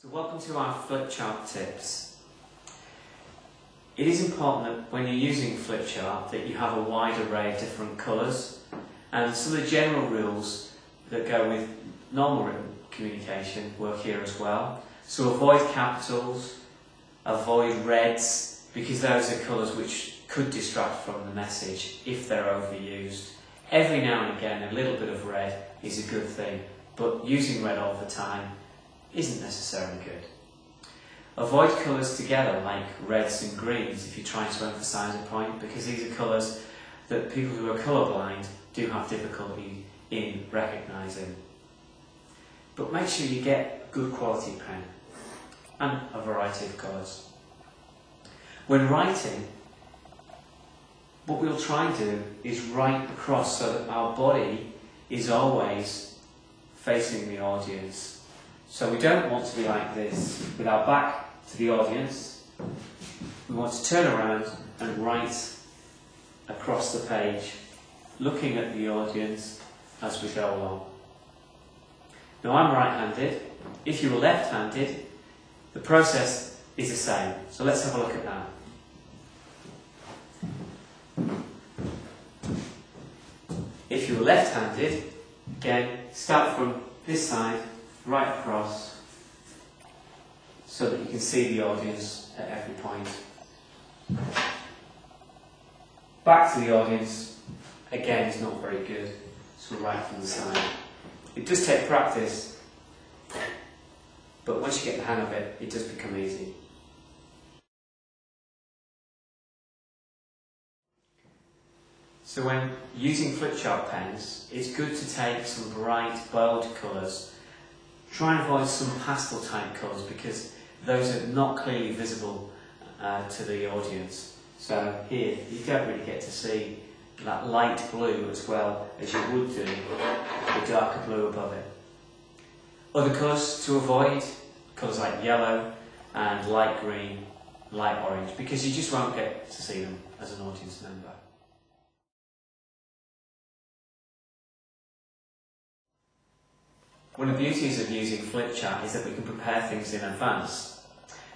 So welcome to our flipchart tips. It is important that when you're using flipchart that you have a wide array of different colours, and some of the general rules that go with normal written communication work here as well. So avoid capitals, avoid reds, because those are colours which could distract from the message if they're overused. Every now and again a little bit of red is a good thing, but using red all the time isn't necessarily good. Avoid colours together like reds and greens if you're trying to emphasise a point, because these are colours that people who are colourblind do have difficulty in recognising. But make sure you get a good quality pen and a variety of colours. When writing, what we'll try and do is write across so that our body is always facing the audience. So we don't want to be like this with our back to the audience. We want to turn around and write across the page, looking at the audience as we go along. Now I'm right-handed. If you were left-handed, the process is the same. So let's have a look at that. If you were left-handed, again, start from this side, right across, so that you can see the audience at every point. Back to the audience, again, is not very good, so right from the side. It does take practice, but once you get the hang of it, it does become easy. So when using flipchart pens, it's good to take some bright, bold colours. Try and avoid some pastel type colours because those are not clearly visible to the audience. So here, you don't really get to see that light blue as well as you would do the darker blue above it. Other colours to avoid, colours like yellow and light green, light orange, because you just won't get to see them as an audience member. One of the beauties of using flipchart is that we can prepare things in advance.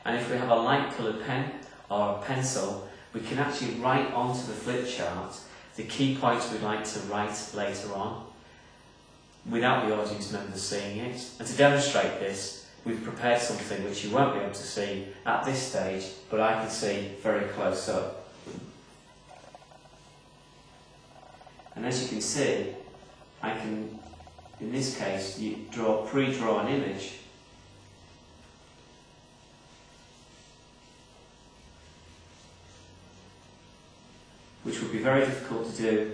And if we have a light coloured pen or a pencil, we can actually write onto the flipchart the key points we'd like to write later on without the audience members seeing it. And to demonstrate this, we've prepared something which you won't be able to see at this stage, but I can see very close up. And as you can see, I can, in this case, you pre-draw an image which would be very difficult to do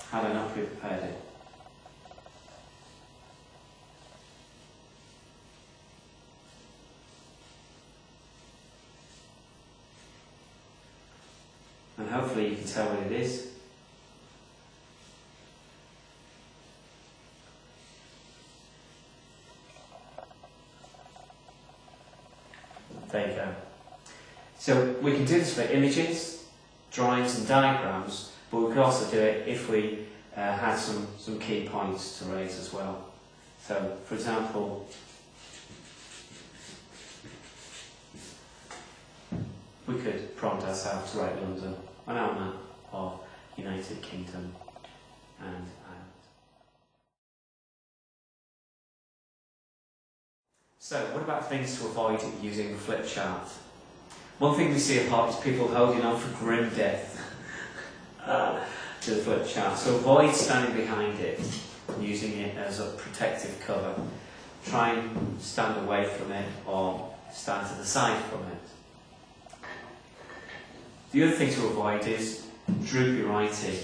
had I not prepared it. And hopefully you can tell what it is. There you go. So we can do this for images, drawings and diagrams, but we could also do it if we had some key points to raise as well. So, for example, we could prompt ourselves to write London on our map of United Kingdom and Ireland. So, what about things to avoid using flipchart? One thing we see a lot is people holding on for grim death to the flipchart. So avoid standing behind it, using it as a protective cover. Try and stand away from it or stand to the side from it. The other thing to avoid is droopy writing.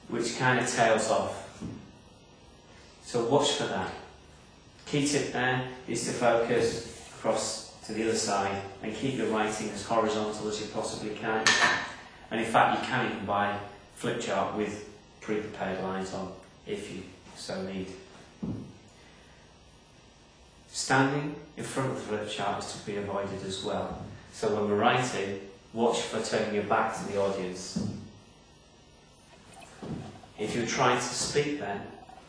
Which kind of tails off. So watch for that. Key tip there is to focus across to the other side and keep your writing as horizontal as you possibly can. And in fact you can even buy flipchart with pre-prepared lines on if you so need. Standing in front of the flip chart is to be avoided as well. So when we're writing, watch for turning your back to the audience. If you're trying to speak then,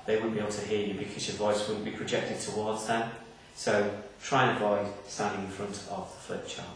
they wouldn't be able to hear you because your voice wouldn't be projected towards them. So try and avoid standing in front of the flip chart.